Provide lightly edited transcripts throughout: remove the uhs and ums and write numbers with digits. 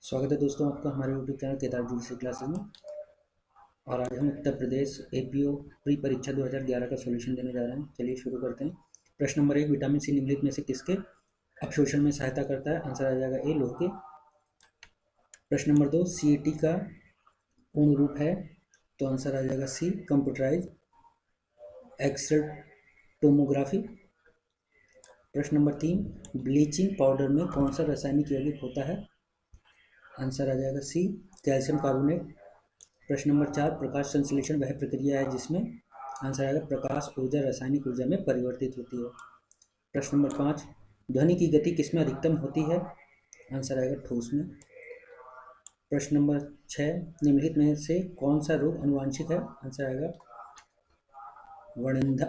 स्वागत है दोस्तों आपका हमारे YouTube channel Kedar judiciary classes में। और आज हम उत्तर प्रदेश एपीओ प्री परीक्षा 2011 का सॉल्यूशन देने जा रहे हैं। चलिए शुरू करते हैं। प्रश्न नंबर 1, विटामिन सी निम्नलिखित में से किसके अवशोषण में सहायता करता है? आंसर आ जाएगा ए, लोह के। प्रश्न नंबर 2, सीईटी का पूर्ण रूप है? तो आंसर आ जाएगा सी, कंप्यूटराइज एक्सरे टोमोग्राफी। प्रश्न नंबर 3, ब्लीचिंग पाउडर में कौन सा रासायनिक यौगिक होता है? आंसर आ जाएगा सी, कैल्शियम कार्बोनेट। प्रश्न नंबर 4, प्रकाश संश्लेषण वह प्रक्रिया है जिसमें? आंसर आएगा प्रकाश ऊर्जा रासायनिक ऊर्जा में परिवर्तित होती है। प्रश्न नंबर 5, ध्वनि की गति किसमें अधिकतम होती है? आंसर आएगा ठोस में। प्रश्न नंबर 6, निम्नलिखित में से कौन सा रोग अनुवांशिक है? आंसर आएगा वणिंधा।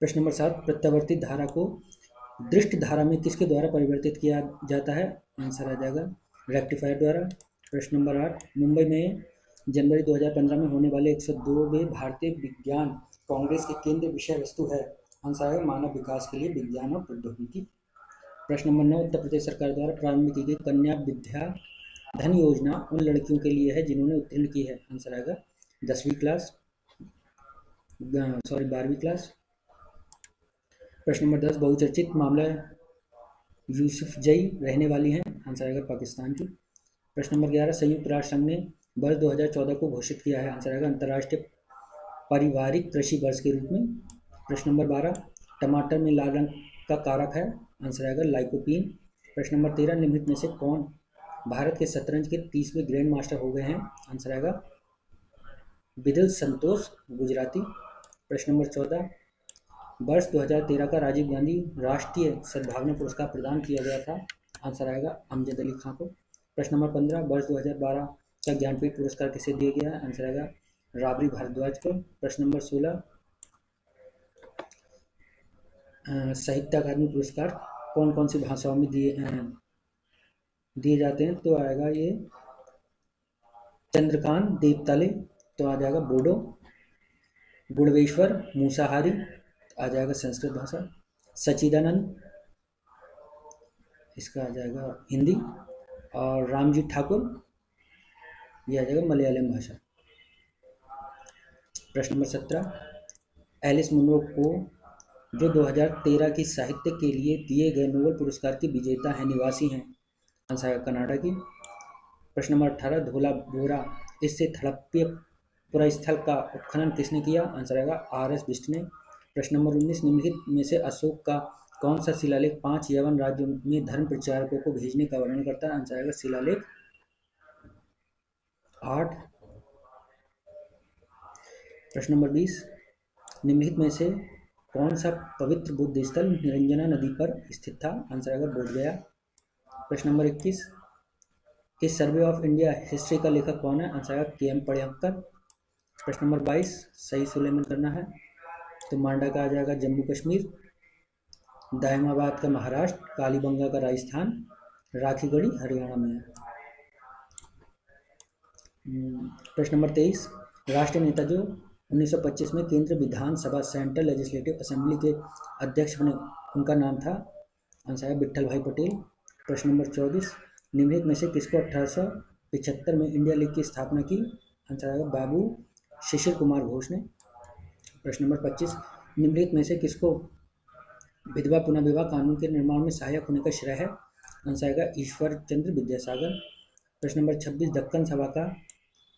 प्रश्न नंबर 7, प्रत्यावर्ती धारा को दृष्ट धारा में किसके द्वारा परिवर्तित किया जाता है? आंसर आ जाएगा रेक्टिफायर द्वारा। प्रश्न नंबर 8, मुंबई में जनवरी 2015 में होने वाले 102वें भारतीय विज्ञान कांग्रेस के केंद्रीय विषय वस्तु है? आंसर है मानव विकास के लिए विज्ञान और प्रौद्योगिकी। प्रश्न नंबर 9, उत्तर प्रदेश सरकार द्वारा प्रारंभ की गई कन्या विद्या धन योजना उन लड़कियों के लिए है जिन्होंने उत्तीर्ण की है? आंसर आएगा 12वीं क्लास। प्रश्न नंबर 10, बहुचर्चित मामला यूसुफजई रहने वाली हैं? आंसर आएगा पाकिस्तान की। प्रश्न नंबर 11, संयुक्त राष्ट्र संघ ने वर्ष 2014 को घोषित किया है? आंसर आएगा अंतर्राष्ट्रीय पारिवारिक कृषि वर्ष के रूप में। प्रश्न नंबर 12, टमाटर में लाल रंग का कारक है? आंसर आएगा लाइकोपीन। प्रश्न नंबर 13, निम्नलिखित में से कौन भारत के शतरंज के 30वें ग्रैंड मास्टर हो गए हैं? आंसर आएगा बिदल संतोष गुजराती। प्रश्न नंबर 14, वर्ष 2013 का राजीव गांधी राष्ट्रीय सद्भावना पुरस्कार प्रदान किया गया था? आंसर आएगा अमजद अली खां को। प्रश्न नंबर 15, वर्ष 2012 का ज्ञानपीठ पुरस्कार किसे दिया गया है? आंसर आएगा राबड़ी भारद्वाज को। प्रश्न नंबर 16, साहित्य अकादमी पुरस्कार कौन कौन सी भाषाओं में दिए जाते हैं? तो आएगा ये चंद्रकांत देवताले, तो आ जाएगा बोडो। गुणवेश्वर मूसाहारी, आ जाएगा संस्कृत भाषा। सचिदानंद, इसका आ जाएगा हिंदी। और रामजी ठाकुर, यह आ जाएगा मलयालम भाषा। प्रश्न नंबर 17, एलिस मुनरो को जो 2013 की साहित्य के लिए दिए गए नोबेल पुरस्कार की विजेता है निवासी हैं? आंसर आएगा कनाडा की। प्रश्न नंबर 18, धोला बोरा इससे थड़प्य पुरास्थल का उत्खनन किसने किया? आंसर आएगा आर.एस. बिष्ट ने। प्रश्न नंबर 19, निम्नलिखित में से अशोक का कौन सा शिलालेख 5 यवन राज्यों में धर्म प्रचारकों को भेजने का वर्णन करता है? आंसर आएगा शिलालेख 8। प्रश्न नंबर 20, निम्नलिखित में से कौन सा पवित्र बुद्ध स्थल निरंजना नदी पर स्थित था? आंसर आएगा बोधगया। प्रश्न नंबर 21, इस सर्वे ऑफ इंडिया हिस्ट्री का लेखक कौन है? आंसर आएगा के.एम. पड़याकर। प्रश्न नंबर 22, सही सुलेमन करना है। तो मांडा का आ जाएगा जम्मू कश्मीर, दायमाबाद का महाराष्ट्र, कालीबंगा का राजस्थान, राखीगढ़ी हरियाणा में है। प्रश्न नंबर 23, राष्ट्रीय नेता जो 1925 में केंद्रीय विधानसभा सेंट्रल लेजिस्लेटिव असेंबली के अध्यक्ष बने, उनका नाम था? आंसर है विट्ठल भाई पटेल। प्रश्न नंबर 24, निम्नलिखित में से किसको 1875 में इंडिया लीग की स्थापना की? आंसर आएगा बाबू शिशिर कुमार घोष ने। प्रश्न नंबर 25, निम्नलिखित में से किसको विधवा पुनः विवाह कानून के निर्माण में सहायक होने का श्रेय है? आंसर आएगा ईश्वर चंद्र विद्यासागर। प्रश्न नंबर 26, दक्कन सभा का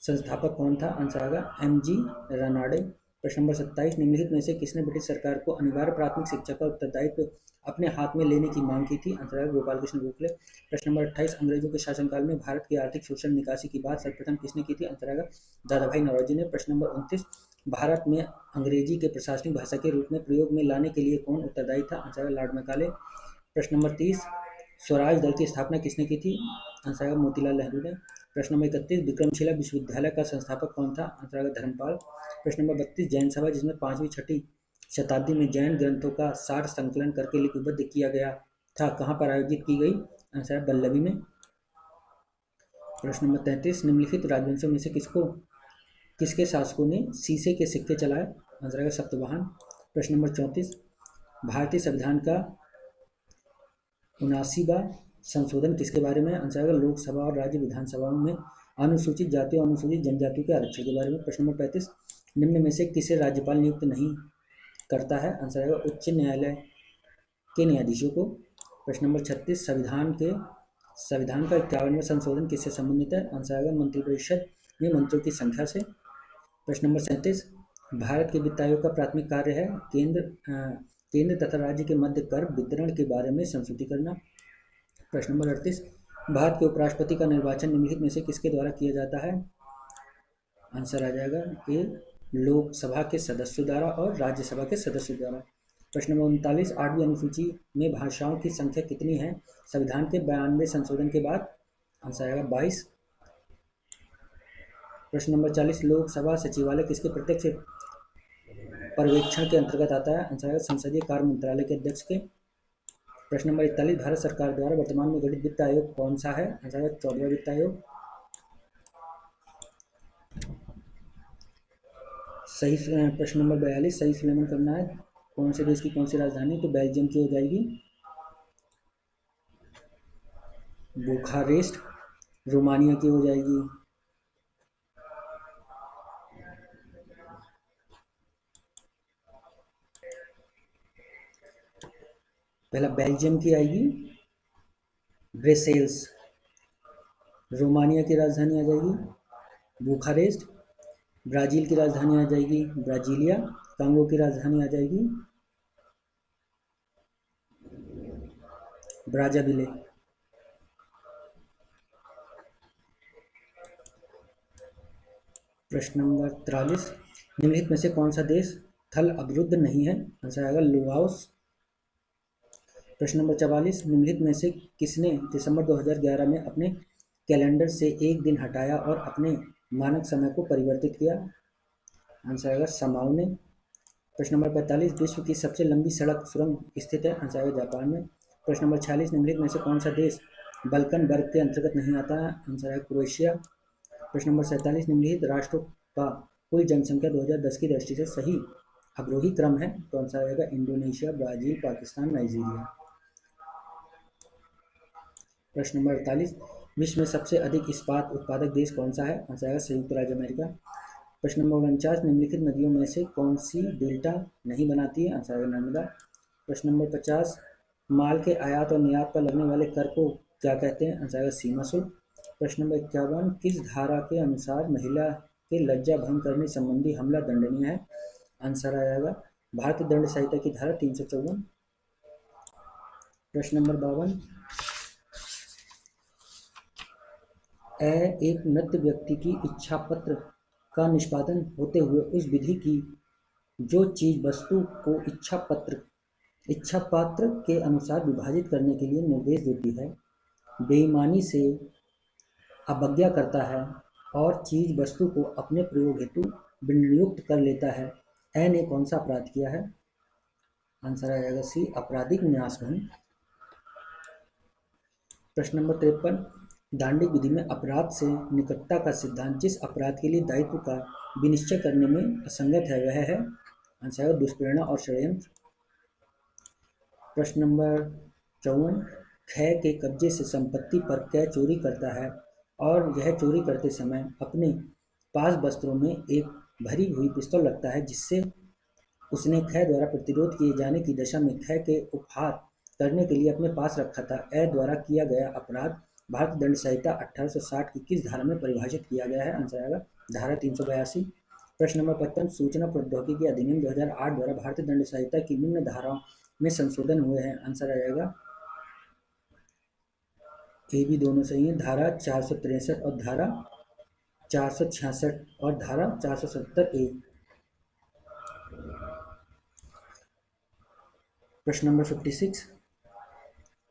संस्थापक कौन था? आंसर आएगा एम.जी. रानाडे। प्रश्न नंबर 27, निम्नलिखित में से किसने ब्रिटिश सरकार को अनिवार्य प्राथमिक शिक्षा का उत्तरदायित्व अपने हाथ में लेने की मांग की थी? आंसर आएगा गोपाल कृष्ण गोखले। प्रश्न नंबर 28, अंग्रेजों के शासनकाल में भारत की आर्थिक शोषण निकासी की बात सर्वप्रथम किसने की थी? आंसर आएगा दादा भाई नौरोजी ने। प्रश्न नंबर 29, भारत में अंग्रेजी के प्रशासनिक भाषा के रूप में प्रयोग में लाने के लिए कौन उत्तरदायी था? आंसर आएगा लॉर्ड मैकाले। प्रश्न नंबर 30, स्वराज दल की स्थापना किसने की थी? आंसर आएगा मोतीलाल नेहरू ने। प्रश्न नंबर 31, विक्रमशिला विश्वविद्यालय का संस्थापक कौन था? आंसर आएगा धर्मपाल। प्रश्न नंबर 32, जैन सभा जिसमें 5वीं-6वीं शताब्दी में जैन ग्रंथों का सार संकलन करके लिपिबद्ध किया गया था, कहाँ पर आयोजित की गई? आंसर है बल्लभी में। प्रश्न नंबर 33, निम्नलिखित राजवंशों में से किसके शासकों ने शीशे के सिक्के चलाए? आंसर आएगा सतवाहन। प्रश्न नंबर 34, भारतीय संविधान का 79वां संशोधन किसके बारे में? आंसर आएगा लोकसभा और राज्य विधानसभाओं में अनुसूचित जातियों और अनुसूचित जनजातियों के आरक्षण के बारे में। प्रश्न नंबर 35, निम्न में से किसे राज्यपाल नियुक्त नहीं करता है? आंसर आएगा उच्च न्यायालय के न्यायाधीशों को। प्रश्न नंबर 36, संविधान का 51वां संशोधन किससे संबंधित है? आंसर आएगा मंत्रिपरिषद में मंत्रियों की संख्या से। प्रश्न नंबर 37, भारत के वित्त आयोग का प्राथमिक कार्य है केंद्र तथा राज्य के मध्य कर वितरण के बारे में संस्तुति करना। प्रश्न नंबर 38, भारत के उपराष्ट्रपति का निर्वाचन निम्नलिखित में से किसके द्वारा किया जाता है? आंसर आ जाएगा ए लोकसभा के सदस्यों द्वारा और राज्यसभा के सदस्यों द्वारा। प्रश्न नंबर 39, 8वीं अनुसूची में भाषाओं की संख्या कितनी है संविधान के 92 संशोधन के बाद? आंसर आएगा 22। प्रश्न नंबर 40, लोकसभा सचिवालय किसके प्रत्यक्ष पर्यवेक्षण के अंतर्गत आता है? आंसर आएगा संसदीय कार्य मंत्रालय के अध्यक्ष के। प्रश्न नंबर 41, भारत सरकार द्वारा वर्तमान में गठित वित्त आयोग कौन सा है? आंसर आएगा 14वां वित्त आयोग। सही प्रश्न नंबर 42, सही संलग्न करना है कौन से देश की कौन सी राजधानी? तो बेल्जियम की हो जाएगी बुखारेस्ट, रोमानिया की हो जाएगी पहला बेल्जियम की आएगी ब्रसेल्स, रोमानिया की राजधानी आ जाएगी बुखारेस्ट, ब्राज़ील की राजधानी आ जाएगी ब्राजीलिया, कांगो की राजधानी आ जाएगी ब्राज़ाविले। प्रश्न नंबर 43, निम्नलिखित में से कौन सा देश थल अवरुद्ध नहीं है? आंसर आएगा लाओस। प्रश्न नंबर 44, निम्नलिखित में से किसने दिसंबर 2011 में अपने कैलेंडर से एक दिन हटाया और अपने मानक समय को परिवर्तित किया? आंसर आएगा समाओ ने। प्रश्न नंबर 45, विश्व की सबसे लंबी सड़क सुरंग स्थित है? आंसर आएगा जापान में। प्रश्न नंबर 46, निम्नलिखित में से कौन सा देश बल्कन वर्ग के अंतर्गत नहीं आता है? आंसर आएगा क्रोएशिया। प्रश्न नंबर 47, निम्नलिखित राष्ट्रों का कुल जनसंख्या 2010 की दृष्टि से सही अवरोही क्रम है? कौन सा आएगा? Indonesia, Brazil, Pakistan, Nigeria. प्रश्न नंबर 48, विश्व में सबसे अधिक इस्पात उत्पादक देश कौन सा है? आंसर आएगा संयुक्त राज्य अमेरिका। प्रश्न नंबर 49, निम्नलिखित नदियों में से कौन सी डेल्टा नहीं बनाती है? आंसर आएगा नर्मदा। प्रश्न नंबर 50, माल के आयात और निर्यात पर लगने वाले कर को क्या कहते हैं? आंसर आएगा सीमा शुल्क। प्रश्न नंबर 51, किस धारा के अनुसार महिला के लज्जा भंग करने संबंधी हमला दंडनीय है? आंसर आएगा भारतीय दंड संहिता की धारा 354। प्रश्न नंबर 52, एक नृत्य व्यक्ति की इच्छा पत्र का निष्पादन होते हुए उस विधि की जो चीज वस्तु को इच्छा पात्र के अनुसार विभाजित करने के लिए निर्देश देती है, बेईमानी से अवज्ञा करता है और चीज वस्तु को अपने प्रयोग हेतु विनियुक्त कर लेता है, ए ने कौन सा अपराध किया है? आंसर आएगा सी आपराधिक न्यासभंग। प्रश्न नंबर 53, दांडिक विधि में अपराध से निकटता का सिद्धांत जिस अपराध के लिए दायित्व का विनिश्चय करने में असंगत है वह है? आंसर है दुष्प्रेरणा और षड्यंत्र। प्रश्न नंबर 54, ख के कब्जे से संपत्ति पर कै चोरी करता है और यह चोरी करते समय अपने पास वस्त्रों में एक भरी हुई पिस्तौल रखता है जिससे उसने ख द्वारा प्रतिरोध किए जाने की दशा में ख के उपहार करने के लिए अपने पास रखा था। ए द्वारा किया गया अपराध भारतीय दंड संहिता 1860 की किस धारा में परिभाषित किया गया है? आंसर आएगा धारा 382। प्रश्न नंबर 55, सूचना प्रौद्योगिकी अधिनियम 2008 द्वारा भारतीय दंड संहिता की निम्न धाराओं में संशोधन हुए हैं? आंसर आएगा ए भी दोनों सही है, धारा 463 और धारा 466 और धारा 470 ए। प्रश्न नंबर 56,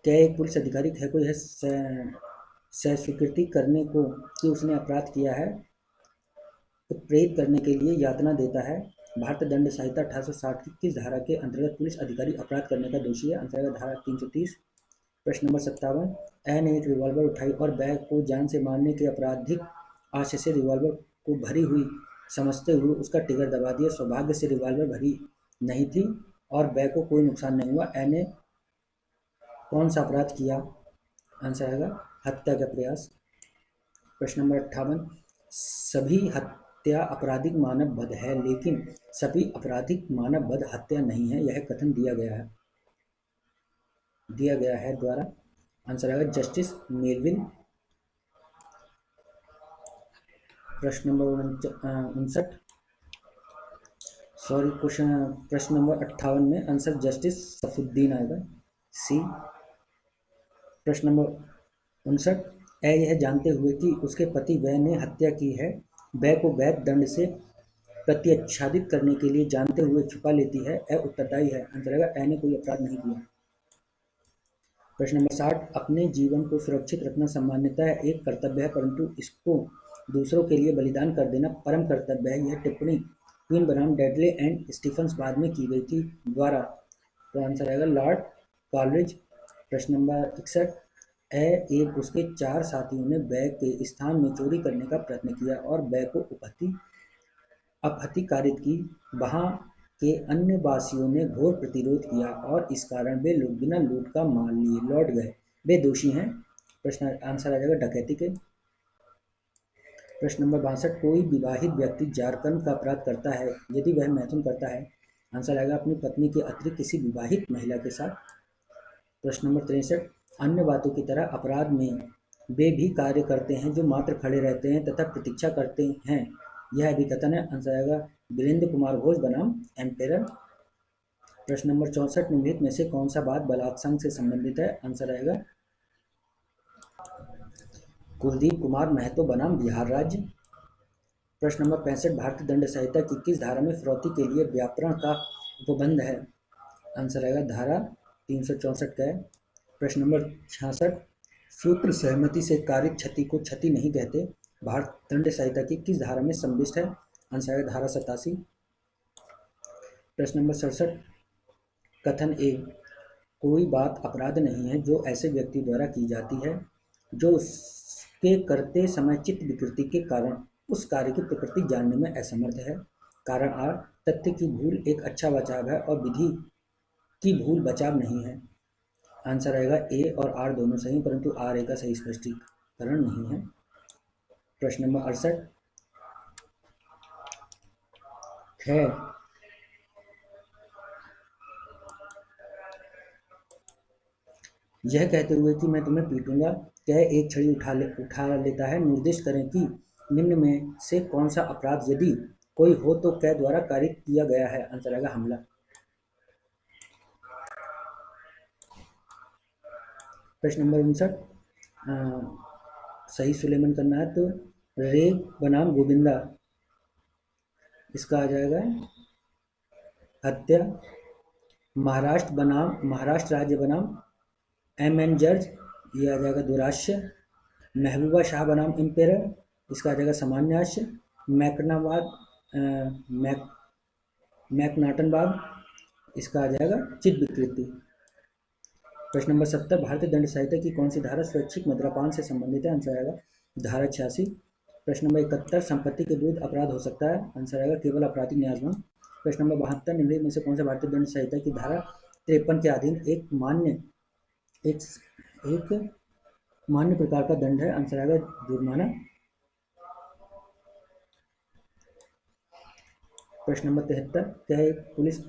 क्या एक पुलिस अधिकारी ख को यह स्वीकृति करने को कि उसने अपराध किया है उत्प्रेरित करने के लिए यातना देता है? भारतीय दंड संहिता 1860 की किस धारा के अंतर्गत पुलिस अधिकारी अपराध करने का दोषी है? आंसर आएगा धारा 330। प्रश्न नंबर 57, ए ने एक रिवॉल्वर उठाई और बैग को जान से मारने के आपराधिक आशय से रिवॉल्वर को भरी हुई समझते हुए उसका ट्रिगर दबा दिया। सौभाग्य से रिवॉल्वर भरी नहीं थी और बैग को कोई नुकसान नहीं हुआ। ए ने कौन सा अपराध किया? आंसर आएगा हत्या का प्रयास। प्रश्न नंबर 58, सभी हत्या आपराधिक मानव वध है लेकिन सभी आपराधिक मानव वध हत्या नहीं है, यह कथन दिया गया है द्वारा। आंसर आएगा जस्टिस मेलविल। प्रश्न नंबर 59, सॉरी क्वेश्चन प्रश्न नंबर 58 में आंसर जस्टिस सफुद्दीन आएगा, सी। प्रश्न नंबर 59, यह जानते हुए कि उसके पति वह ने हत्या की है, वह को वैध दंड से प्रत्यच्छादित करने के लिए जानते हुए छुपा लेती है, उत्तरदायी है। आंसर आएगा ए ने कोई अपराध नहीं किया। प्रश्न नंबर 60, अपने जीवन को सुरक्षित रखना सामान्यतः एक कर्तव्य है परंतु इसको दूसरों के लिए बलिदान कर देना परम कर्तव्य है, यह टिप्पणी क्वीन बनाम डेडले एंड स्टीफन्स बाद में की गई थी द्वारा। तो आंसर आएगा लॉर्ड कॉलरिज। प्रश्न नंबर 61, एक उसके 4 साथियों ने बैग के स्थान में चोरी करने का प्रयत्न किया और बैग को अपहतिकारित की। वहां के अन्य वासियों ने घोर प्रतिरोध किया और इस कारण वे लोग बिना लूट का माल लिए लौट गए, वे दोषी हैं। प्रश्न आंसर आ जाएगा डकैती के। प्रश्न नंबर 62, कोई विवाहित व्यक्ति जारकर्म का अपराध करता है यदि वह मैथुन करता है। आंसर आएगा अपनी पत्नी के अतिरिक्त किसी विवाहित महिला के साथ। प्रश्न नंबर 63, अन्य बातों की तरह अपराध में वे भी कार्य करते हैं जो मात्र खड़े रहते हैं तथा प्रतीक्षा करते हैं, यह भी कथन है। आंसर आएगा वीरेंद्र कुमार घोष बनाम एम्पेरर। प्रश्न नंबर 64, निम्नलिखित में से कौन सा बात बलात्संग से संबंधित है। आंसर आएगा कुलदीप कुमार महतो बनाम बिहार राज्य। प्रश्न नंबर 65, भारतीय दंड संहिता की किस धारा में फिरौती के लिए व्यापरण का उपबंध है। आंसर आएगा धारा 364 का है। प्रश्न नंबर 66, सूत्र सहमति से कारित क्षति को क्षति नहीं कहते, भारतीय दंड संहिता की किस धारा में समाविष्ट है। आंसर आएगा धारा 87। प्रश्न नंबर 67, कथन ए, कोई बात अपराध नहीं है जो ऐसे व्यक्ति द्वारा की जाती है जो उसके करते समय चित्त विकृति के कारण उस कार्य की प्रकृति जानने में असमर्थ है। कारण आर, तथ्य की भूल एक अच्छा बचाव है और विधि की भूल बचाव नहीं है। आंसर आएगा ए और आर दोनों सही, परंतु आर ए का सही स्पष्टीकरण नहीं है। प्रश्न नंबर 68 है, यह कहते हुए कि मैं तुम्हें पीटूंगा, कह एक छड़ी उठा लेता है। निर्दिष्ट करें कि निम्न में से कौन सा अपराध यदि कोई हो तो कै द्वारा कारित किया गया है। आंसर आएगा हमला। प्रश्न नंबर 59, सही सुलेमन करना है तो रे बनाम गोविंदा, इसका आ जाएगा हत्या। महाराष्ट्र राज्य बनाम एम जर्ज, ये आ जाएगा दुराश्य। महबूबा शाह बनाम एम्पेरर, इसका आ जाएगा सामान्याश्य। मैकनाटनवाद, इसका आ जाएगा चित्त विकृति। प्रश्न नंबर 70, भारतीय दंड संहिता की कौन सी धारा स्वैच्छिक मद्यपान से संबंधित है। आंसर आएगा धारा 86। प्रश्न नंबर 71, संपत्ति के विरुद्ध अपराध हो सकता है। आंसर आएगा केवल आपराधिक न्यायभंग। प्रश्न नंबर 72, निम्नलिखित में से कौन सा भारतीय दंड संहिता की धारा 53 के अधीन एक मान्य प्रकार का दंड है। आंसर आएगा जुर्माना। प्रश्न नंबर 73, क्या एक पुलिस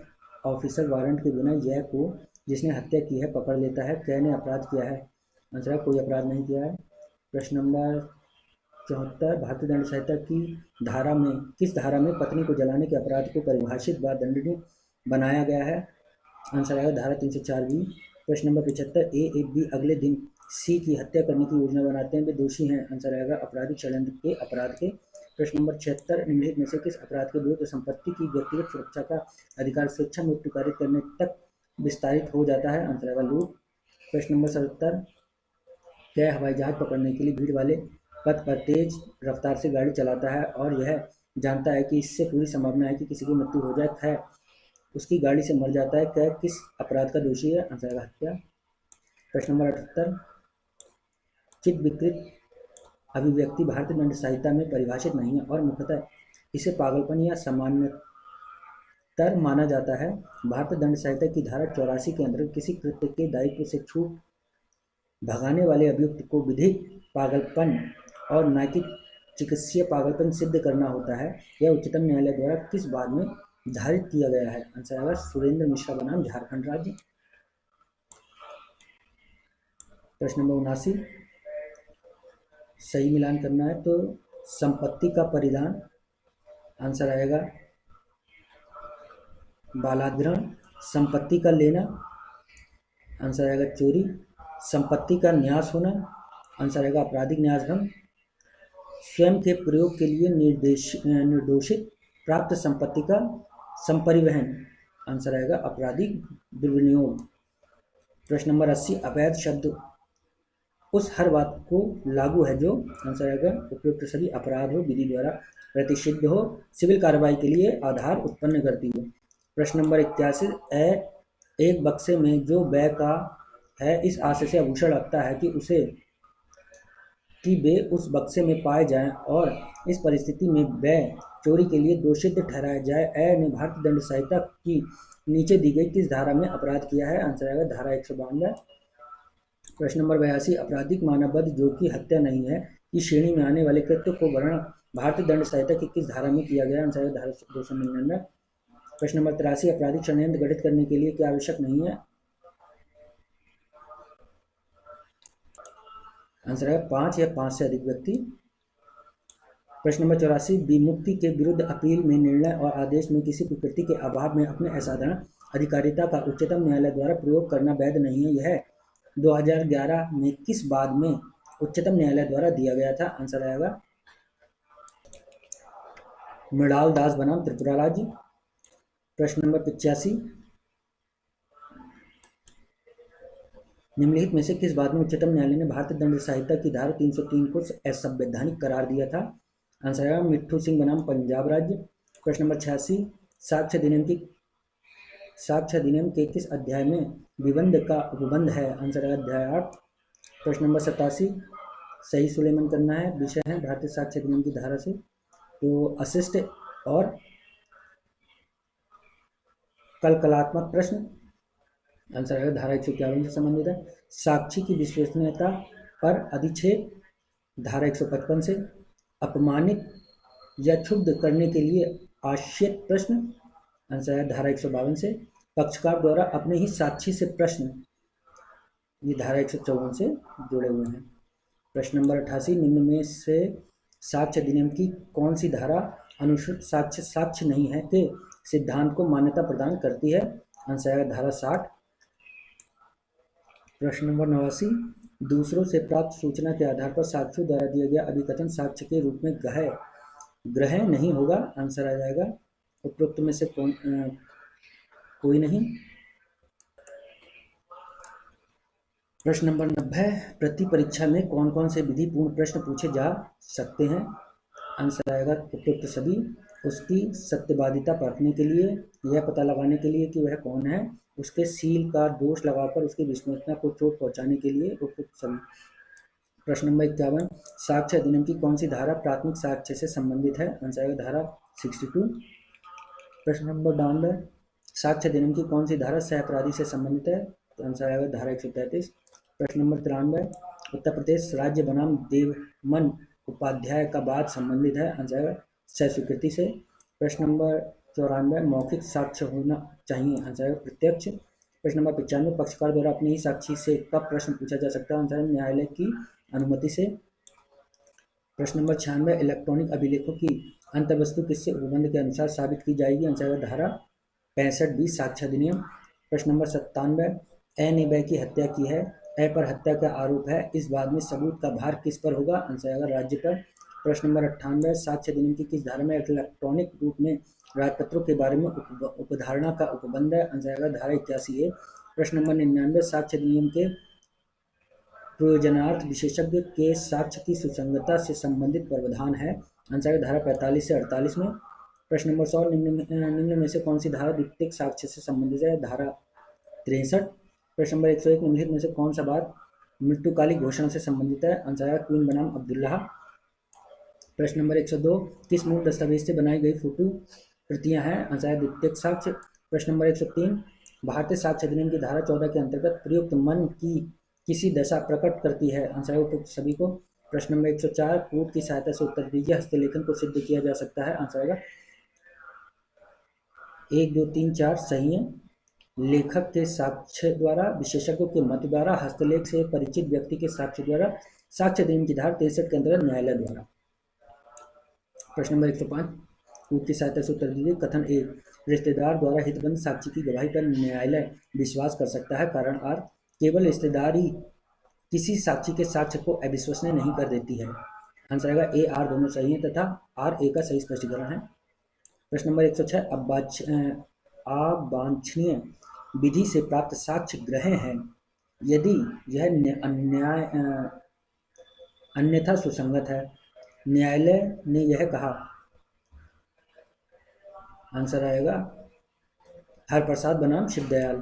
ऑफिसर वारंट के बिना यह को जिसने हत्या की है पकड़ लेता है, क्या ने अपराध किया है। आंसर है कोई अपराध नहीं किया है। प्रश्न नंबर 74, भारतीय दंड संहिता की धारा में किस धारा में पत्नी को जलाने के अपराध को परिभाषित व दंडनीय बनाया गया है। आंसर आएगा धारा 304B। प्रश्न नंबर 75, एक बी अगले दिन सी की हत्या करने की योजना बनाते हैं, वे दोषी हैं। आंसर आएगा आपराधिक षड्यंत्र के अपराध के। प्रश्न नंबर 76, निम्नलिखित में से किस अपराध के विरुद्ध संपत्ति की व्यक्तिगत सुरक्षा का अधिकार स्वेच्छा मृत्यु कारित करने तक विस्तारित हो जाता है। आंसर आएगा लूट। प्रश्न नंबर 77, क्या हवाई जहाज पकड़ने के लिए भीड़ वाले पथ पर तेज रफ्तार से गाड़ी चलाता है और यह जानता है कि इससे पूरी संभावना है कि किसी की मृत्यु हो जाए, खैर उसकी गाड़ी से मर जाता है, क्या किस अपराध का दोषी है। आंसर आएगा हत्या। प्रश्न नंबर 78, चित्त विकृत अभिव्यक्ति भारतीय दंड संहिता में परिभाषित नहीं है और मुख्यतः इसे पागलपन या सामान्यतर माना जाता है। भारतीय दंड संहिता की धारा 84 के अंतर्गत किसी कृत्य के दायित्व से छूट भगाने वाले अभियुक्त को विधिक पागलपन और नैतिक चिकित्सीय पागलपन सिद्ध करना होता है। यह उच्चतम न्यायालय द्वारा किस बार में धारित किया गया है? आंसर आएगा सुरेंद्र मिश्रा बनाम झारखंड राज्य। प्रश्न नंबर 79 सही मिलान करना है तो संपत्ति का परिधान, आंसर आएगा बालाधरण। संपत्ति का लेना, आंसर आएगा चोरी। संपत्ति का न्यास होना, आंसर आएगा आपराधिक न्यासभंग। स्वयं के प्रयोग के लिए निर्दोषित प्राप्त संपत्ति का संपरिवहन, आंसर आएगा आपराधिक दुर्विनियोग। प्रश्न नंबर 80 अवैध शब्द उस हर बात को लागू है जो, आंसर आएगा उपयुक्त सभी अपराध हो, विधि द्वारा प्रतिषिद्ध हो, सिविल कार्रवाई के लिए आधार उत्पन्न करती हो। प्रश्न नंबर 81 एक बक्से में जो व्यय का है इस आशय से आभूषण रखता है कि वे उस बक्से में पाए जाएं और इस परिस्थिति में व्यय चोरी के लिए दोषित ठहराया जाए। ने भारतीय दंड संहिता की नीचे दी गई किस धारा में अपराध किया है? आंसर आएगा धारा 152। प्रश्न नंबर 82 आपराधिक मानववध जो कि हत्या नहीं है की श्रेणी में आने वाले कृत्य को वर्णन भारतीय दंड संहिता की किस धारा में किया गया? आंसर आएगा धारा 299। प्रश्न नंबर 83 आपराधिक षड्यंत्र गठित करने के लिए क्या आवश्यक नहीं है? आंसर है 5 या 5 से अधिक व्यक्ति। प्रश्न नंबर 84 विमुक्ति के विरुद्ध अपील में निर्णय और आदेश में किसी प्रकृति के अभाव में अपने असाधारण अधिकारिता का उच्चतम न्यायालय द्वारा प्रयोग करना वैध नहीं है। यह 2011 में किस बाद में उच्चतम न्यायालय द्वारा दिया गया था? आंसर आएगा मृणाल दास बनाम त्रिपुरा राज्य। प्रश्न नंबर 85 निम्नलिखित में से किस बात में उच्चतम न्यायालय ने भारतीय दंड संहिता की धारा 303 को असंवैधानिक करार दिया था? आंसर आएगा मिट्ठू सिंह बनाम पंजाब राज्य। प्रश्न नंबर 86 साक्ष्य अधिनियम के किस अध्याय में विबंध का उपबंध है? आंसर आएगा अध्याय 8। प्रश्न नंबर 87 सही सुलेमन करना है, विषय है भारतीय साक्ष्य अधिनियम की धारा से तो अशिष्ट और कलकलात्मक प्रश्न, आंसर आएगा धारा 151 से संबंधित है। साक्षी की विश्वसनीयता पर अधिक्षेप धारा 155 से। अपमानित या क्षुब्ध करने के लिए आश्रित प्रश्न, आंसर है धारा 152 से। पक्षकार द्वारा अपने ही साक्षी से प्रश्न, ये धारा 154 से जुड़े हुए हैं। प्रश्न नंबर 88 निम्न में से साक्ष्य अधिनियम की कौन सी धारा अनुसूचित साक्ष्य नहीं है के सिद्धांत को मान्यता प्रदान करती है? आंसर है धारा 60। प्रश्न नंबर 89 दूसरों से प्राप्त सूचना के आधार पर साक्षियों द्वारा दिया गया अभिकथन साक्ष्य के रूप में ग्रह नहीं होगा? आंसर आ जाएगा उपरोक्त में से कोई नहीं। प्रश्न नंबर 90 प्रति परीक्षा में कौन कौन से विधि पूर्ण प्रश्न पूछे जा सकते हैं? आंसर आएगा उपरोक्त सभी। उसकी सत्यवादिता परखने के लिए, यह पता लगाने के लिए कि वह कौन है, उसके सील का दोष लगाकर उसकी विश्वसनीयता को चोट पहुंचाने के लिए उपयुक्त सभी। प्रश्न नंबर 51 साक्ष्य अधिनियम की कौन सी धारा प्राथमिक साक्ष्य से संबंधित है? आंसर आएगा धारा 62। प्रश्न नंबर 92 साक्ष्य अधिनियम की कौन सी धारा सह अपराधी से संबंधित है? तो आंसर आएगा धारा 133। प्रश्न नंबर 93 उत्तर प्रदेश राज्य बनाम देवमन उपाध्याय का वाद संबंधित है? आंसर आएगा सह स्वीकृति से। प्रश्न नंबर 94 मौखिक साक्ष्य होना चाहिए? आंसर आएगा प्रत्यक्ष। प्रश्न नंबर 95 पक्षकार द्वारा अपने ही साक्षी से कब प्रश्न पूछा जा सकता है? आंसर न्यायालय की अनुमति से। प्रश्न नंबर 96 इलेक्ट्रॉनिक अभिलेखों की अंतर्वस्तु किससे उपबंध के अनुसार साबित की जाएगी? आंसर आएगा धारा 65 साक्ष्य अधिनियम। प्रश्न नंबर 97 ए ने ब की हत्या की है, ए पर हत्या का आरोप है, इस बात में सबूत का भार किस पर होगा? आंसर आएगा राज्य पर। प्रश्न नंबर 98 साक्ष्य अधिनियम की किस धारा में इलेक्ट्रॉनिक रूप में राजपत्रों के बारे में उपधारणा का उपबंध है? आंसर आएगा धारा 81 प्रश्न नंबर 99 साक्ष्य अधिनियम के प्रयोजनार्थ विशेषज्ञ के साक्ष्य की सुसंगतता से संबंधित प्रावधान है? आंसर आएगा धारा 45 से 48 में। प्रश्न नंबर 100 निम्न में से कौन सी धारा द्वितीयक साक्ष्य से संबंधित है? धारा 63। प्रश्न नंबर 101 निम्नलिखित में से कौन सा बात मृत्युकालिक घोषणा से संबंधित है? आंसर आएगा क्वीन बनाम अब्दुल्लाह। प्रश्न नंबर 102 किस मूल दस्तावेज से बनाई गई फोटो प्रतियां हैं? आंसर है द्वितीयक साक्ष्य। प्रश्न नंबर 103 भारतीय साक्ष्य अधिनियम की धारा 14 के अंतर्गत प्रयुक्त मन की किसी दशा प्रकट करती है? आंसर है उपयुक्त सभी को। प्रश्न नंबर 104, कूट की सहायता से उत्तर दीजिए। हस्तलेखन को सिद्ध किया जा सकता है? आंसर आएगा 1, 2, 3, 4 सही है। लेखक के साक्ष्य द्वारा, विशेषज्ञों के मत द्वारा, हस्तलेख से परिचित व्यक्ति के साक्ष्य द्वारा, साक्ष्य अधिनियम की धारा 63 के अंतर्गत न्यायालय द्वारा। प्रश्न नंबर 105, कूट की सहायता से उत्तर दीजिए। कथन 1, रिश्तेदार द्वारा हितबंध साक्षी की गवाही पर न्यायालय विश्वास कर सकता है। कारण आर, केवल रिश्तेदारी किसी साक्षी के साक्ष्य को अविश्वसनीय नहीं कर देती है। आंसर आएगा ए, आर दोनों सही है तथा आर ए का सही स्पष्टीकरण है। प्रश्न नंबर 106, अवांछनीय विधि से प्राप्त साक्ष्य ग्रह है यदि यह अन्यथा सुसंगत है। न्यायालय ने यह कहा। आंसर आएगा हरप्रसाद बनाम शिवदयाल।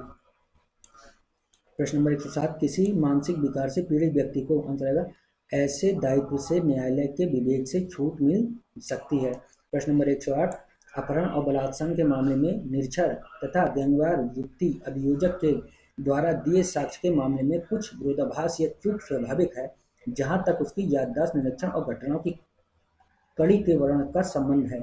प्रश्न नंबर 107, किसी मानसिक विकार से पीड़ित व्यक्ति को, आंसर आएगा, ऐसे दायित्व से न्यायालय के विवेक से छूट मिल सकती है। प्रश्न नंबर 108, अपहरण और बलात्कार के मामले में निरक्षर तथा व्यंग्यवार युक्ति अभियोजक के द्वारा दिए साक्ष्य के मामले में कुछ विरोधाभास या चूक स्वाभाविक है जहां तक उसकी याददाश्त, निरीक्षण और घटनाओं की कड़ी के वर्णन का संबंध है।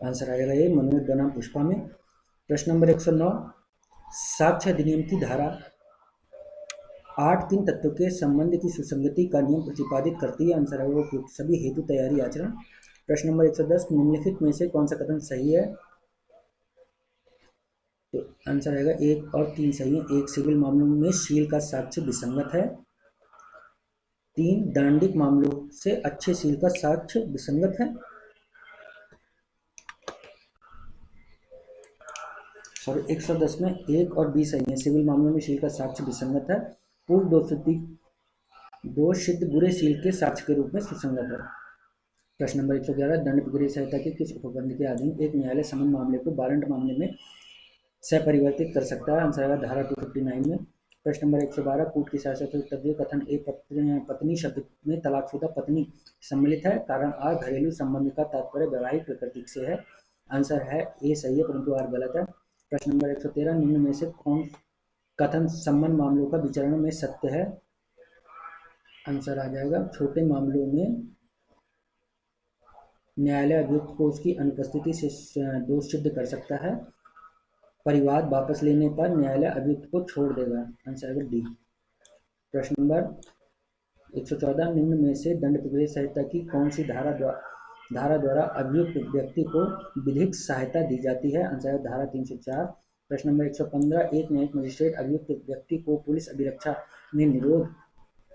आंसर आएगा ये, मनोज बनाम पुष्पा में। प्रश्न नंबर 109, साक्ष्य अधिनियम की धारा 8 3 तत्वों के संबंध की सुसंगति का नियम प्रतिपादित करती है। आंसर है वो सभी हेतु, तैयारी, आचरण। प्रश्न नंबर 110, निम्नलिखित में से कौन सा कथन सही है? तो आंसर आएगा 1 और 3 सही है। 1, सिविल मामलों में शील का साक्ष्य विसंगत है। 3, दंडिक मामलों से अच्छे शील का साक्ष्य विसंगत है। सॉरी, 110 में 1 और 20 सही है। सिविल मामलों में शील का साक्ष्य विसंगत है। पूर्व दोष सिद्ध बुरे शील के साक्ष्य के रूप में सुसंगत है। प्रश्न नंबर 111, दंड प्रक्रिया संहिता के किस उपबंध के अधीन एक न्यायालय समन मामले को वारंट मामले में सपरिवर्तित कर सकता है? आंसर आएगा धारा 259 में। प्रश्न नंबर 112, कूट की सहायता से उत्तर दिए। कथन ए, पत्नी शब्द में तलाकशुदा पत्नी सम्मिलित है। कारण आर, घरेलू संबंध का तात्पर्य वैवाहिक प्रकृति से है। आंसर है ए सही है, परंतु आर गलत है। प्रश्न नंबर 113, निम्न में से कौन कथन सम्मन मामलों का विचारण में सत्य है? आंसर आ जाएगा, छोटे मामलों में न्यायालय अभियुक्त को उसकी अनुपस्थिति से दोष सिद्ध कर सकता है। परिवाद वापस लेने पर न्यायालय अभियुक्त को छोड़ देगा। आंसर आएगा डी। प्रश्न नंबर 114, निम्न में से दंड प्रक्रिया संहिता की कौन सी धारा द्वारा अभियुक्त व्यक्ति को विधिक सहायता दी जाती है? आंसर है धारा 304। प्रश्न नंबर 115, एक न्यायिक मजिस्ट्रेट अभियुक्त व्यक्ति को पुलिस अभिरक्षा में निरोध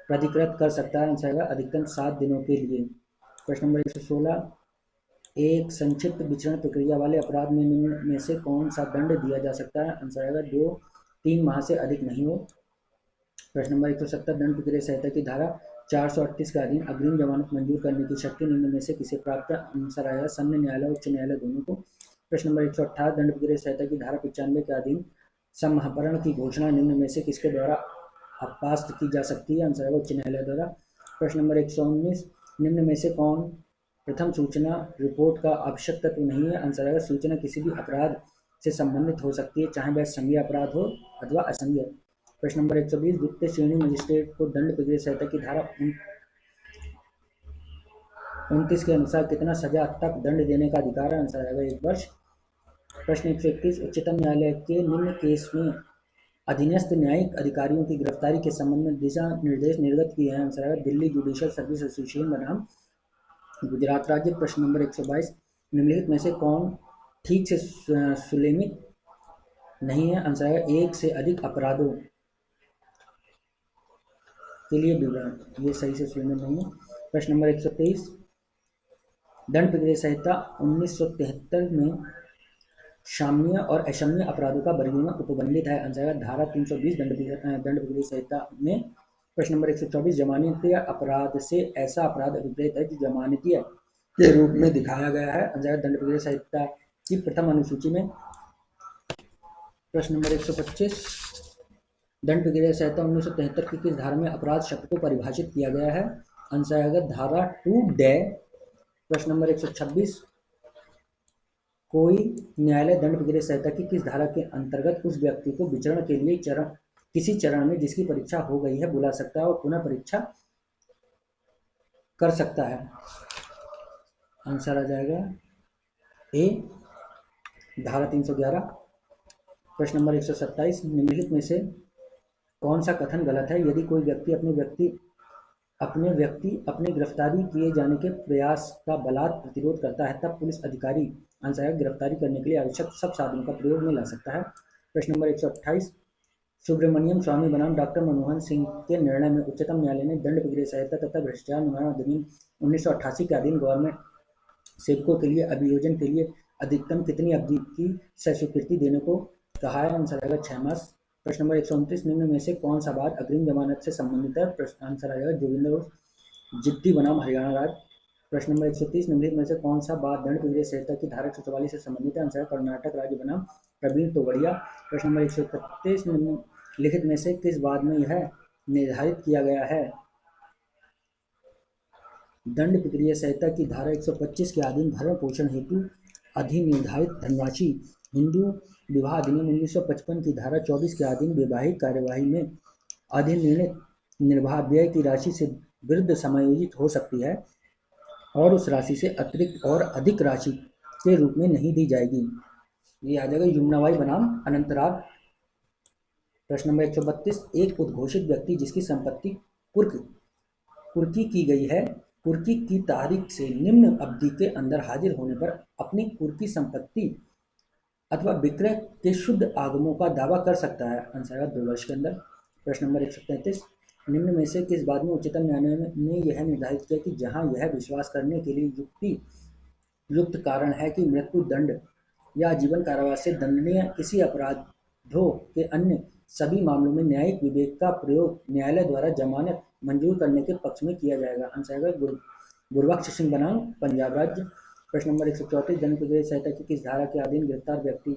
प्राधिकृत कर सकता है। आंसर है अधिकतम 7 दिनों के लिए। प्रश्न नंबर 116, एक संक्षिप्त विचरण प्रक्रिया वाले अपराध में निम्न में से कौन सा दंड दिया जा सकता है? आंसर आएगा 2-3 माह से अधिक नहीं हो। प्रश्न नंबर 170, दंड प्रक्रिया संहिता की धारा 438 के अधीन अग्रिम जमानत मंजूर करने की शक्ति निम्न में से किसे प्राप्त है? आंसर आएगा सन्य न्यायालय, उच्च न्यायालय दोनों को। प्रश्न नंबर 118, दंड प्रक्रिया संहिता की धारा 95 के अधीन समहरण की घोषणा निम्न में से किसके द्वारा अपास्त की जा सकती है? आंसर आएगा उच्च न्यायालय द्वारा। प्रश्न नंबर 119, निम्न में से कौन प्रथम सूचना रिपोर्ट का आवश्यक तत्व नहीं है? आंसर आएगा सूचना किसी भी अपराध से संबंधित हो सकती है, चाहे वह संज्ञेय अपराध हो अथवा असंज्ञेय। प्रश्न नंबर 120, द्वितीय श्रेणी मजिस्ट्रेट को दंड प्रक्रिया संहिता की धारा 29 के अनुसार कितना सजा तक दंड देने का अधिकार है? आंसर आएगा 1 वर्ष। प्रश्न 121, उच्चतम न्यायालय के निम्न केस में अधीनस्थ न्यायिक अधिकारियों की गिरफ्तारी के संबंध में दिशा निर्देश निर्गत किए हैं? आंसर आएगा दिल्ली जुडिशियल सर्विस एसोसिएशन बनाम गुजरात राज्य। प्रश्न नंबर 122, निम्नलिखित में से कौन ठीक से सुलेमित नहीं है? आंसर आएगा एक से अधिक अपराधों के लिए विवरण, ये सही से सुलेमित नहीं है। प्रश्न नंबर 123, दंड प्रक्रिया संहिता 1973 में साम्य और असाम्य अपराधों का वर्गीकरण उपबंधित है। आंसर आएगा धारा 320 दंड प्रक्रिया संहिता में। प्रश्न नंबर 124, जमानतीय अपराध से ऐसा अपराध अभिप्रेत है जो जमानतीय के रूप में दिखाया गया है? आंसर दंड प्रक्रिया संहिता की प्रथम अनुसूची में। प्रश्न नंबर 125, दंड प्रक्रिया संहिता 1973 की किस धारा में अपराध शब्द को परिभाषित किया गया है? आंसर आएगा धारा 2 डे। प्रश्न नंबर 126, कोई न्यायालय दंड प्रक्रिया संहिता की किस धारा के अंतर्गत उस व्यक्ति को विचरण के लिए किसी चरण में जिसकी परीक्षा हो गई है बुला सकता है और पुनः परीक्षा कर सकता है? आंसर आ जाएगा ए, धारा 311। प्रश्न नंबर 127, निम्नलिखित में से कौन सा कथन गलत है? यदि कोई व्यक्ति अपने गिरफ्तारी किए जाने के प्रयास का बलात् प्रतिरोध करता है तब पुलिस अधिकारी आंसर गिरफ्तारी करने के लिए आवश्यक सब साधनों का प्रयोग में ला सकता है। प्रश्न नंबर 128, सुब्रमण्यम स्वामी बनाम डॉक्टर मनमोहन सिंह के निर्णय में उच्चतम न्यायालय ने दंड प्रक्रिया संहिता तथा भ्रष्टाचार निवारण अधिनियम 1988 के अधीन गवर्नमेंट सेवकों के लिए अभियोजन के लिए अधिकतम कितनी अवधि की स्वीकृति देने को कहा है? आंसर आएगा 6 मास। प्रश्न नंबर 129, निम्न में से कौन सा वाद अग्रिम जमानत से संबंधित है? प्रश्न आंसर आएगा जोगिंदर जिद्दी बनाम हरियाणा राज्य। प्रश्न नंबर 130, निम्नलिखित में से कौन सा वाद दंड प्रक्रिया संहिता की धारा 144 से संबंधित है? आंसर कर्नाटक राज्य बनाम प्रवीण तोगड़िया। प्रश्न नंबर 131, निम्नलिखित में से किस वाद में यह निर्धारित किया गया है? दंड प्रक्रिया संहिता की धारा 125 के अधीन भरण पोषण हेतु अधिनिर्धारित धनराशि हिंदू विवाह अधिनियम 1955 की धारा 24 के अधीन वैवाहिक कार्यवाही में अधिनिर्णित निर्वाह व्यय की राशि से विरुद्ध समायोजित हो सकती है और उस राशि से अतिरिक्त और अधिक राशि के रूप में नहीं दी जाएगी। ये आ जाएगा यमुनाबाई बनाम अनंतराव। प्रश्न नंबर 132, एक उद्घोषित व्यक्ति जिसकी संपत्ति कुर्की की गई है, कुर्की की तारीख से निम्न अवधि के अंदर हाजिर होने पर अपनी कुर्की संपत्ति अथवा विक्रय के शुद्ध आगमों का दावा कर सकता है? आंसर 2 वर्ष के अंदर। प्रश्न नंबर 133, निम्न में से किस बात में उच्चतम न्यायालय ने यह निर्धारित किया कि जहां यह विश्वास करने के लिए युक्त कारण है कि मृत्यु दंड या आजीवन कारावास से दंडनीय किसी अपराधों के अन्य सभी मामलों में न्यायिक विवेक का प्रयोग न्यायालय द्वारा जमानत मंजूर करने के पक्ष में किया जाएगा? आंसर गुरबख्श सिंह बनाम पंजाब राज्य। प्रश्न नंबर 134, दंड प्रक्रिया संहिता की किस धारा के अधीन गिरफ्तार व्यक्ति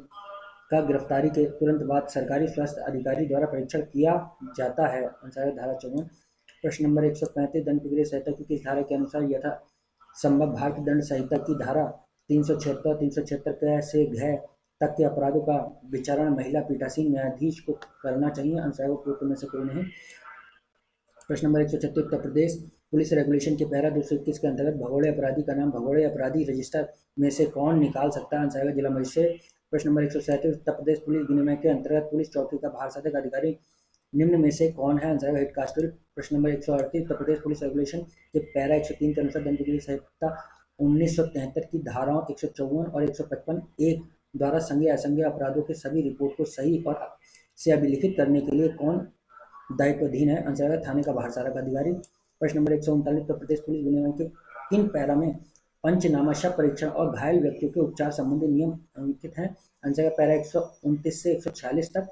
का गिरफ्तारी के तुरंत बाद सरकारी स्वास्थ्य अधिकारी द्वारा परीक्षण किया जाता है? आंसर धारा 54। प्रश्न नंबर 135, दंड प्रक्रिया संहिता की किस धारा के अनुसार यथा संभव भारतीय दंड संहिता की धारा 376 से घ तक के अपराधों का विचारण महिला पीठासीन न्यायाधीश को करना चाहिए? आंसर उपरोक्त में से कोई नहीं। प्रश्न number 136, Uttar Pradesh police regulation के पैरा 221 के अंतर्गत भगोड़े अपराधी का नाम भगोड़े अपराधी रजिस्टर में से कौन निकाल सकता है? आंसर जिला मजिस्ट्रेट। प्रश्न नंबर 137, उत्तर प्रदेश पुलिस विनिमय के अंतर्गत पुलिस चौकी का भारसाधक अधिकारी निम्न में से कौन है? Answer head constable. प्रश्न number 138, Uttar Pradesh police regulation के पैरा 103 के अनुसार दंड प्रक्रिया संहिता 1973 की धाराओं 154 और 155(1) द्वारा संज्ञेय असंज्ञेय अपराधों के सभी रिपोर्ट को सही और से अभिलिखित करने के लिए कौन दायित्वाधीन है? आंसर थाने का भारसाधक अधिकारी। प्रश्न नंबर 139, उत्तर प्रदेश पुलिस विनिमय के किन पैरा में पंचनामा, शव परीक्षण और घायल व्यक्तियों के उपचार संबंधी नियम अंकित हैं? आंसर पैरा 129 से 146 तक।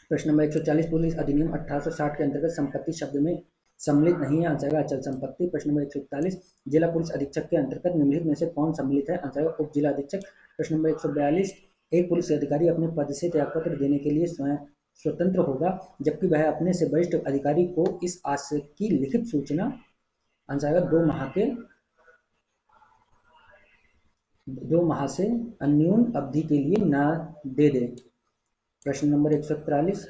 प्रश्न नंबर 140, पुलिस अधिनियम 1860 के अंतर्गत संपत्ति शब्द में सम्मिलित नहीं है? आंसर अचल संपत्ति। प्रश्न नंबर 141, जिला पुलिस अधीक्षक के अंतर्गत निम्नलिखित में से कौन सम्मिलित है? आंसर उप जिला अधीक्षक। प्रश्न नंबर 142, एक पुलिस अधिकारी अपने पद से त्यागपत्र देने के लिए स्वतंत्र होगा जबकि वह अपने से वरिष्ठ अधिकारी को इस आशय की लिखित सूचना आंसर 2 माह से अन्यून अवधि के लिए न दे दे। प्रश्न नंबर 143,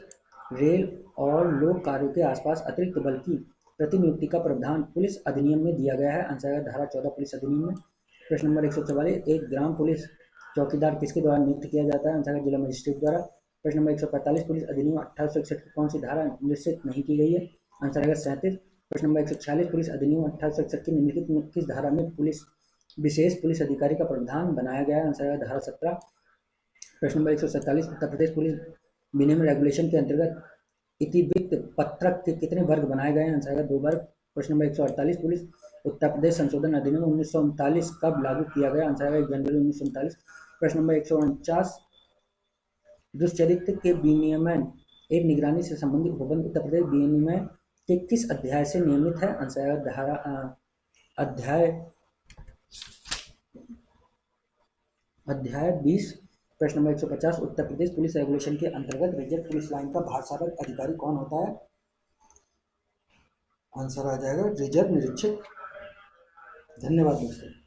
रेल और लोक कार्यों के आसपास अतिरिक्त बल की प्रतिनियुक्ति का प्रावधान पुलिस अधिनियम में दिया गया है? आंसर धारा 14 पुलिस अधिनियम में। प्रश्न नंबर 144, एक ग्राम पुलिस चौकीदार किसके द्वारा नियुक्त किया जाता है? आंसर जिला मजिस्ट्रेट द्वारा। प्रश्न नंबर 145, पुलिस अधिनियम 1861 की कौन सी धारा निश्चित नहीं की गई है? आंसर है 37। प्रश्न नंबर 146, पुलिस अधिनियम 1861 की निम्नलिखित में किस धारा में विशेष पुलिस अधिकारी का प्रावधान बनाया गया है? आंसर है धारा 17। प्रश्न नंबर 147, उत्तर प्रदेश पुलिस विनिमय रेगुलेशन के अंतर्गत इतिवृत्त पत्रक के कितने वर्ग बनाए गए हैं? आंसर है 2 वर्ग। प्रश्न नंबर 148, पुलिस उत्तर प्रदेश संशोधन अधिनियम 1939 कब लागू किया गया? आंसर है 1 जनवरी 1939। प्रश्न नंबर 149, दुष्चरित्र के विनियमन एक निगरानी से संबंधित उपबंध उत्तर प्रदेश विनिमय के किस अध्याय से नियमित है? आंसर धारा अध्याय 20। प्रश्न number 150, Uttar Pradesh police regulation के अंतर्गत रिजर्व पुलिस लाइन का भारसाधक अधिकारी कौन होता है? आंसर आ जाएगा रिजर्व निरीक्षक। धन्यवाद दोस्तों।